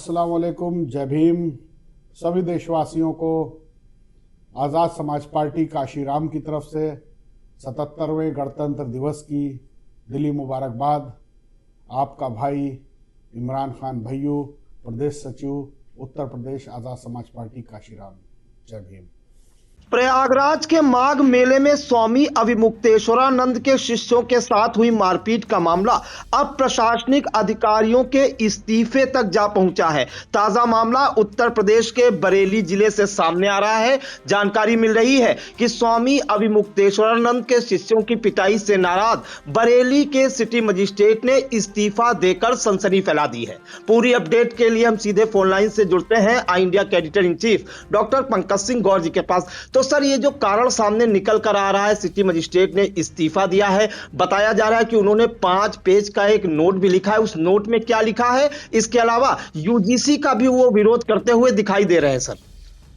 अस्सलाम वालेकुम, जय भीम। सभी देशवासियों को आज़ाद समाज पार्टी काशीराम की तरफ से 77वें गणतंत्र दिवस की दिली मुबारकबाद। आपका भाई इमरान खान भैयू, प्रदेश सचिव उत्तर प्रदेश आज़ाद समाज पार्टी काशीराम। जय भीम। प्रयागराज के माघ मेले में स्वामी अभिमुक्तेश्वरानंद के शिष्यों के साथ हुई मारपीट का मामला अब प्रशासनिक अधिकारियों के इस्तीफे तक जा पहुंचा है। ताजा मामला उत्तर प्रदेश के बरेली जिले से सामने आ रहा है। जानकारी मिल रही है कि स्वामी अभिमुक्तेश्वरानंद के शिष्यों की पिटाई से नाराज बरेली के सिटी मजिस्ट्रेट ने इस्तीफा देकर सनसनी फैला दी है। पूरी अपडेट के लिए हम सीधे फोन लाइन से जुड़ते हैं आई इंडिया के editor in chief doctor Pankaj Singh Gaur ji के पास। तो सर, ये जो कारण सामने निकल कर आ रहा है, सिटी मजिस्ट्रेट ने इस्तीफा दिया है, बताया जा रहा है कि उन्होंने 5 पेज का एक नोट भी लिखा है। उस नोट में क्या लिखा है, इसके अलावा यूजीसी का भी वो विरोध करते हुए दिखाई दे रहे हैं। सर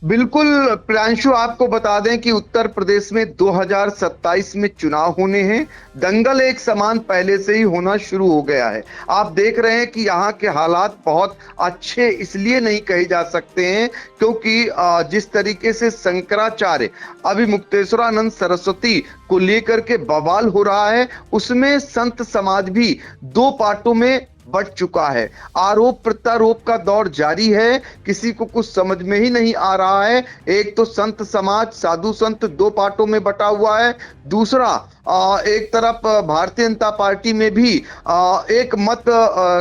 बिल्कुल प्रियांशु, आपको बता दें कि उत्तर प्रदेश में 2027 में चुनाव होने हैं। दंगल एक समान पहले से ही होना शुरू हो गया है। आप देख रहे हैं कि यहाँ के हालात बहुत अच्छे इसलिए नहीं कहे जा सकते हैं क्योंकि जिस तरीके से शंकराचार्य अभिमुक्तेश्वरानंद सरस्वती को लेकर के बवाल हो रहा है, उसमें संत समाज भी 2 पार्टों में बढ़ चुका है। आरोप प्रत्यारोप का दौर जारी है, किसी को कुछ समझ में ही नहीं आ रहा है। एक तो संत समाज, साधु संत 2 पार्टों में बटा हुआ है। दूसरा, एक तरफ भारतीय जनता पार्टी में भी एक मत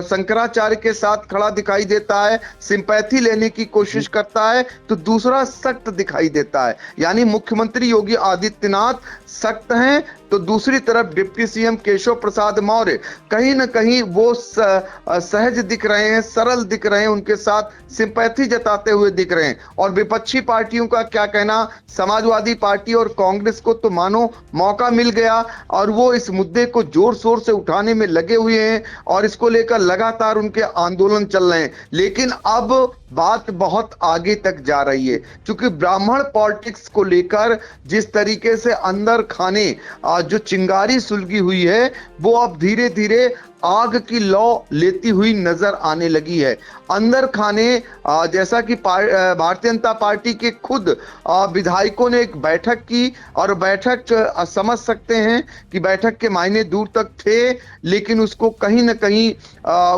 शंकराचार्य के साथ खड़ा दिखाई देता है, सिंपैथी लेने की कोशिश करता है, तो दूसरा सख्त दिखाई देता है। यानी मुख्यमंत्री योगी आदित्यनाथ सख्त हैं, तो दूसरी तरफ डिप्टी सीएम केशव प्रसाद मौर्य कहीं ना कहीं वो सहज दिख रहे हैं, सरल दिख रहे हैं, उनके साथ सिंपैथी जताते हुए दिख रहे हैं। और विपक्षी पार्टियों का क्या कहना, समाजवादी पार्टी और कांग्रेस को तो मानो मौका मिल गया और वो इस मुद्दे को जोर शोर से उठाने में लगे हुए हैं और इसको लेकर लगातार उनके आंदोलन चल रहे हैं। लेकिन अब बात बहुत आगे तक जा रही है, क्योंकि ब्राह्मण पॉलिटिक्स को लेकर जिस तरीके से अंदर खाने जो चिंगारी सुलगी हुई है, वो अब धीरे धीरे आग की लौ लेती हुई नजर आने लगी है। अंदर खाने जैसा कि भारतीय जनता पार्टी के खुद विधायकों ने एक बैठक की और बैठक समझ सकते हैं कि बैठक के मायने दूर तक थे, लेकिन उसको कहीं ना कहीं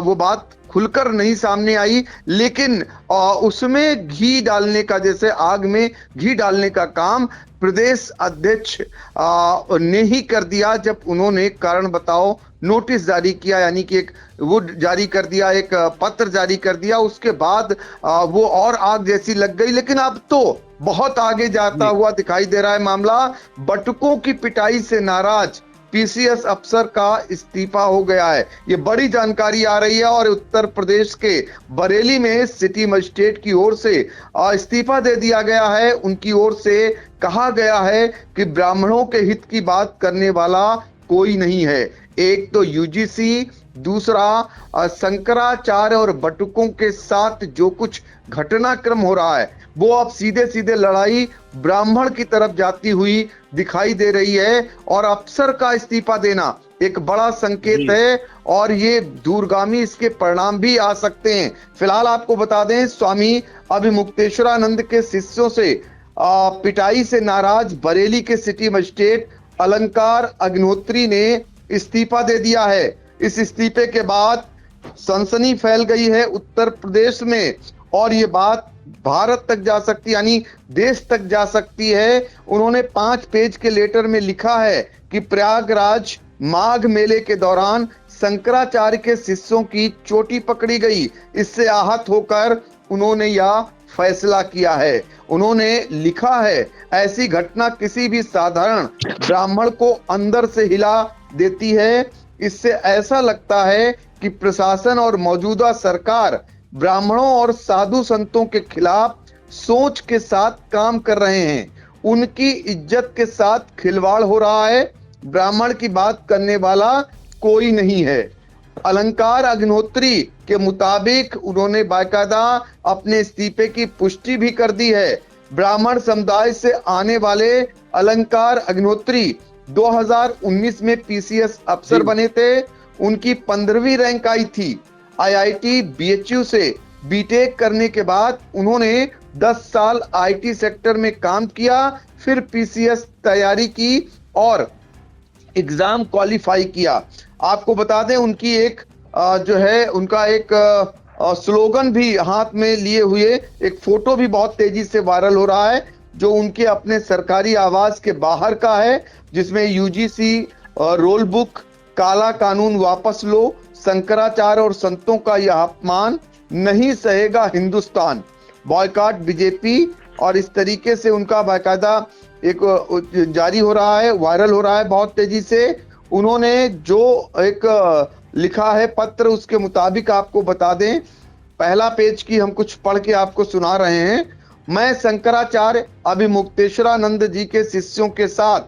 वो बात खुलकर नहीं सामने आई। लेकिन उसमें घी डालने का, जैसे आग में घी डालने का काम प्रदेश अध्यक्ष ने ही कर दिया जब उन्होंने कारण बताओ नोटिस जारी किया, यानी कि एक वो जारी कर दिया, एक पत्र जारी कर दिया। उसके बाद वो और आग जैसी लग गई। लेकिन अब तो बहुत आगे जाता हुआ दिखाई दे रहा है मामला। बटुकों की पिटाई से नाराज पीसीएस अफसर का इस्तीफा हो गया है, ये बड़ी जानकारी आ रही है। और उत्तर प्रदेश के बरेली में सिटी मजिस्ट्रेट की ओर से इस्तीफा दे दिया गया है। उनकी ओर से कहा गया है कि ब्राह्मणों के हित की बात करने वाला कोई नहीं है। एक तो यूजीसी, दूसरा शंकराचार्य और बटुकों के साथ जो कुछ घटनाक्रम हो रहा है, वो अब सीधे सीधे लड़ाई ब्राह्मण की तरफ जाती हुई दिखाई दे रही है। और अफसर का इस्तीफा देना एक बड़ा संकेत है और ये दूरगामी इसके परिणाम भी आ सकते हैं। फिलहाल आपको बता दें, स्वामी अभिमुक्तेश्वरानंद के शिष्यों से पिटाई से नाराज बरेली के सिटी मजिस्ट्रेट अलंकार अग्निहोत्री ने इस्तीफा दे दिया है। इस इस्तीफे के बाद सनसनी फैल गई है उत्तर प्रदेश में और ये बात भारत तक जा सकती है, यानी देश तक जा सकती है। उन्होंने 5 पेज के लेटर में लिखा है कि प्रयागराज माघ मेले के दौरान शंकराचार्य के शिष्यों की चोटी पकड़ी गई, इससे आहत होकर उन्होंने यह फैसला किया है। उन्होंने लिखा है, ऐसी घटना किसी भी साधारण ब्राह्मण को अंदर से हिला देती है। इससे ऐसा लगता है कि प्रशासन और मौजूदा सरकार ब्राह्मणों और साधु संतों के खिलाफ सोच के साथ काम कर रहे हैं। उनकी इज्जत के साथ खिलवाड़ हो रहा है। ब्राह्मण की बात करने वाला कोई नहीं है। अलंकार अग्निहोत्री के मुताबिक उन्होंने बाकायदा अपने इस्तीफे की पुष्टि भी कर दी है। ब्राह्मण समुदाय से आने वाले अलंकार अग्निहोत्री 2019 में पीसीएस अफसर बने थे। उनकी 15वीं रैंक आई थी। आईआईटी बीएचयू से बीटेक करने के बाद उन्होंने 10 साल आईटी सेक्टर में काम किया, फिर पीसीएस तैयारी की और एग्जाम क्वालिफाई किया। आपको बता दें उनकी एक जो है उनका एक स्लोगन भी हाथ में लिए हुए एक फोटो भी बहुत तेजी से वायरल हो रहा है, जो उनके अपने सरकारी आवास के बाहर का है, जिसमें यूजीसी रोल बुक, काला कानून वापस लो, शंकराचार्य और संतों का यह अपमान, नहीं सहेगा हिंदुस्तान, बॉयकॉट बीजेपी, और इस तरीके से उनका बाकायदा एक जारी हो रहा है, वायरल हो रहा है बहुत तेजी से। उन्होंने जो एक लिखा है पत्र, उसके मुताबिक आपको बता दें, पहला पेज की हम कुछ पढ़ के आपको सुना रहे हैं। मैं शंकराचार्य अभिमुक्तेश्वरानंद जी के शिष्यों के साथ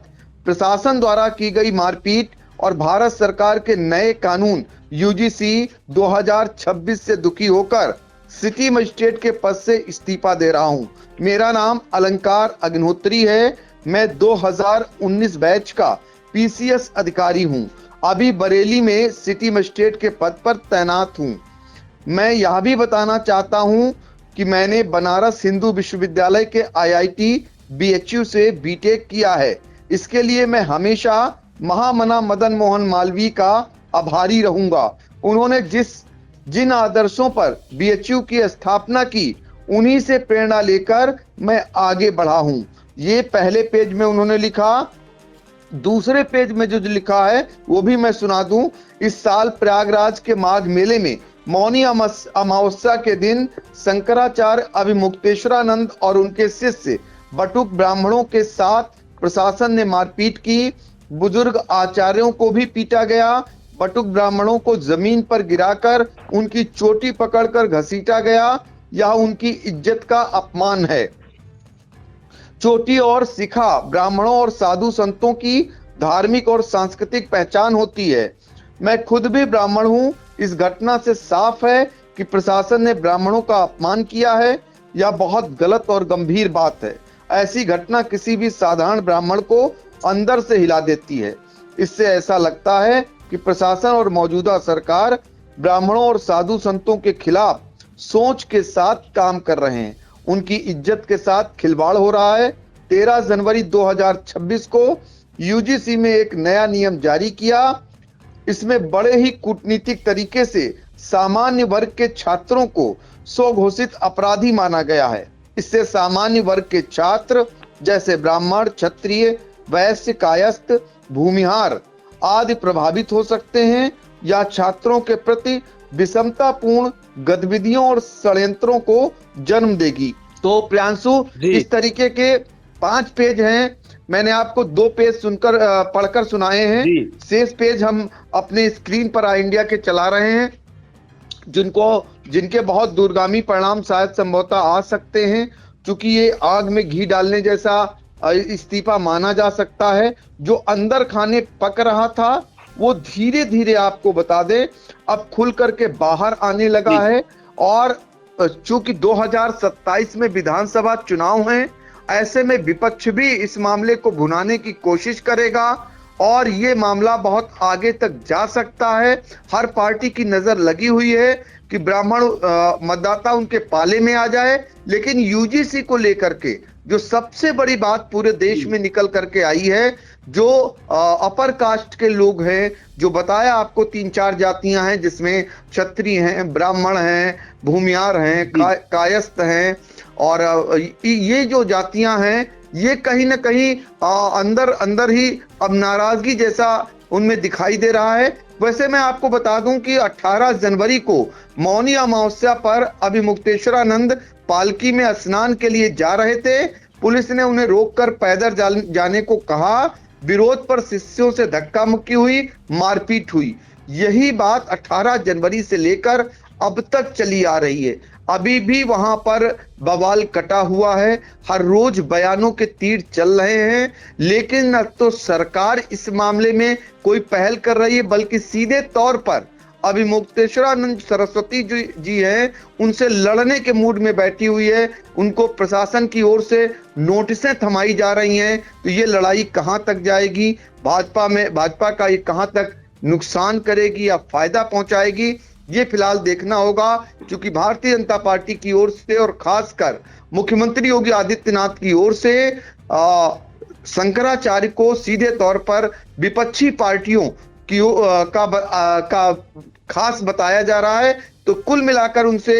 प्रशासन द्वारा की गई मारपीट और भारत सरकार के नए कानून यूजीसी 2026 से दुखी होकर सिटी मजिस्ट्रेट के पद से इस्तीफा दे रहा हूं। मेरा नाम अलंकार अग्निहोत्री है। मैं 2019 बैच का पीसीएस अधिकारी हूं। अभी बरेली में सिटी मजिस्ट्रेट के पद पर तैनात हूं। मैं यह भी बताना चाहता हूं कि मैंने बनारस हिंदू विश्वविद्यालय के आईआईटी बीएचयू से बीटेक किया है। इसके लिए मैं हमेशा महामना मदन मोहन मालवीय का आभारी रहूंगा। उन्होंने जिन आदर्शों पर बीएचयू की स्थापना की, उन्हीं से प्रेरणा लेकर मैं आगे बढ़ा हूं। ये पहले पेज में उन्होंने लिखा। दूसरे पेज में जो लिखा है वो भी मैं सुना दूं। इस साल प्रयागराज के माघ मेले में मौनी अमावस्या के दिन शंकराचार्य अभिमुक्तेश्वरानंद और उनके शिष्य बटुक ब्राह्मणों के साथ प्रशासन ने मारपीट की। बुजुर्ग आचार्यों को भी पीटा गया। बटुक ब्राह्मणों को जमीन पर गिराकर उनकी चोटी पकड़कर घसीटा गया। यह उनकी इज्जत का अपमान है। चोटी और शिखा ब्राह्मणों और साधु संतों की धार्मिक और सांस्कृतिक पहचान होती है। मैं खुद भी ब्राह्मण हूं। इस घटना से साफ है कि प्रशासन ने ब्राह्मणों का अपमान किया है। यह बहुत गलत और गंभीर बात है। ऐसी घटना किसी भी साधारण ब्राह्मण को अंदर से हिला देती है। इससे ऐसा लगता है कि प्रशासन और मौजूदा सरकार ब्राह्मणों और साधु संतों के खिलाफ सोच के साथ काम कर रहे हैं। उनकी इज्जत के साथ खिलवाड़ हो रहा है। 13 जनवरी 2026 को यूजीसी में एक नया नियम जारी किया। इसमें बड़े ही कूटनीतिक तरीके से सामान्य वर्ग के छात्रों को स्वघोषित अपराधी माना गया है। इससे सामान्य वर्ग के छात्र जैसे ब्राह्मण, क्षत्रिय, वैश्य, कायस्थ, भूमिहार आदि प्रभावित हो सकते हैं। या छात्रों के प्रति विषमतापूर्ण गतिविधियों और षड्यंत्रों को जन्म देगी। तो प्रियांशु, इस तरीके के 5 पेज हैं। मैंने आपको 2 पेज सुनकर पढ़कर सुनाए हैं। शेष पेज हम अपने स्क्रीन पर इंडिया के चला रहे हैं, जिनके बहुत दूरगामी परिणाम शायद संभवतः आ सकते हैं, क्योंकि ये आग में घी डालने जैसा इस्तीफा माना जा सकता है। जो अंदर खाने पक रहा था वो धीरे धीरे, आपको बता दें, अब खुल करके बाहर आने लगा है। और चूंकि 2027 में विधानसभा चुनाव हैं, ऐसे में विपक्ष भी इस मामले को भुनाने की कोशिश करेगा और ये मामला बहुत आगे तक जा सकता है। हर पार्टी की नजर लगी हुई है कि ब्राह्मण मतदाता उनके पाले में आ जाए। लेकिन यूजीसी को लेकर के जो सबसे बड़ी बात पूरे देश में निकल करके आई है, जो अपर कास्ट के लोग हैं, जो बताया आपको 3-4 जातियां हैं, जिसमें क्षत्रिय हैं, ब्राह्मण हैं, भूमिहार हैं, कायस्थ हैं, और ये जो जातियां हैं, ये कहीं ना कहीं अंदर ही अब नाराजगी जैसा उनमें दिखाई दे रहा है। वैसे मैं आपको बता दूं कि 18 जनवरी को मौनी अमावस्या पर अभिमुक्तेश्वरानंद पालकी में स्नान के लिए जा रहे थे। पुलिस ने उन्हें रोककर पैदल जाने को कहा। विरोध पर शिष्यों से धक्का मुक्की हुई, मारपीट हुई। यही बात 18 जनवरी से लेकर अब तक चली आ रही है। अभी भी वहां पर बवाल कटा हुआ है। हर रोज बयानों के तीर चल रहे हैं, लेकिन न तो सरकार इस मामले में कोई पहल कर रही है, बल्कि सीधे तौर पर अभिमुक्तेश्वरानंद सरस्वती जी हैं, उनसे लड़ने के मूड में बैठी हुई है। उनको प्रशासन की ओर से नोटिसें थमाई जा रही हैं। तो ये लड़ाई कहां तक जाएगी, भाजपा का ये कहां तक नुकसान करेगी या फायदा पहुंचाएगी, ये फिलहाल देखना होगा, क्योंकि भारतीय जनता पार्टी की ओर से और खासकर मुख्यमंत्री योगी आदित्यनाथ की ओर से शंकराचार्य को सीधे तौर पर विपक्षी पार्टियों की का खास बताया जा रहा है। तो कुल मिलाकर उनसे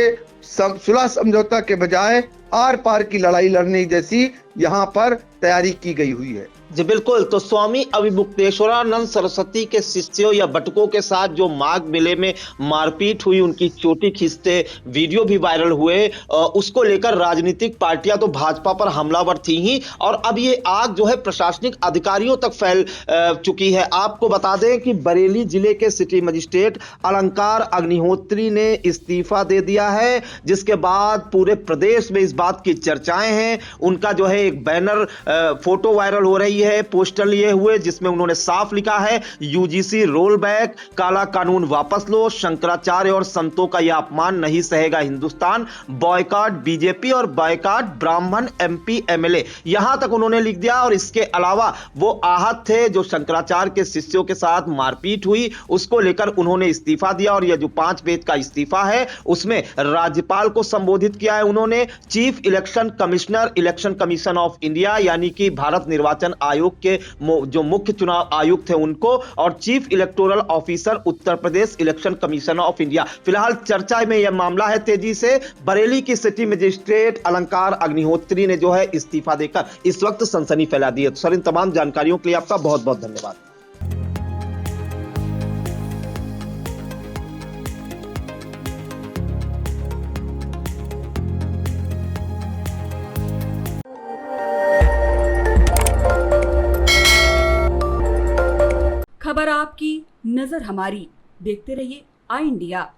सुलह समझौता के बजाय आर पार की लड़ाई लड़ने जैसी यहाँ पर तैयारी की गई हुई है। जी बिल्कुल। तो स्वामी अविमुक्तेश्वरानंद सरस्वती के शिष्यों या बटुकों के साथ जो माघ मेले में मारपीट हुई, उनकी चोटी खींचते वीडियो भी वायरल हुए, उसको लेकर राजनीतिक पार्टियां तो भाजपा पर हमलावर थी ही, और अब ये आग जो है प्रशासनिक अधिकारियों तक फैल चुकी है। आपको बता दें कि बरेली जिले के सिटी मजिस्ट्रेट अलंकार अग्निहोत्री ने इस्तीफा दे दिया है, जिसके बाद पूरे प्रदेश में इस बात की चर्चाएं हैं। उनका जो है एक बैनर फोटो वायरल हो रही है, पोस्टर लिए हुए, जिसमें उन्होंने साफ लिखा है यूजीसी रोल बैक, काला कानून वापस लो, शंकराचार्य और संतों का यह अपमान नहीं सहेगा हिंदुस्तान, बॉयकॉट बीजेपी और बॉयकॉट ब्राह्मण एमपी एमएलए, यहां तक उन्होंने लिख दिया। और इसके अलावा वो आहत थे जो शंकराचार्य के शिष्यों के साथ मारपीट हुई, उसको लेकर उन्होंने इस्तीफा दिया। और यह जो 5 पेज का इस्तीफा है उसमें राज्यपाल को संबोधित किया है उन्होंने, chief election commissioner, election commission of India यानी कि भारत निर्वाचन आयोग के जो मुख्य चुनाव आयुक्त हैं उनको, और chief electoral officer Uttar Pradesh election commission of India. फिलहाल चर्चा में यह मामला है तेजी से। बरेली की सिटी मजिस्ट्रेट अलंकार अग्निहोत्री ने जो है इस्तीफा देकर इस वक्त सनसनी फैला दी है। सर, इन तमाम जानकारियों के लिए आपका बहुत बहुत धन्यवाद। खबर आपकी, नजर हमारी। देखते रहिए आई इंडिया।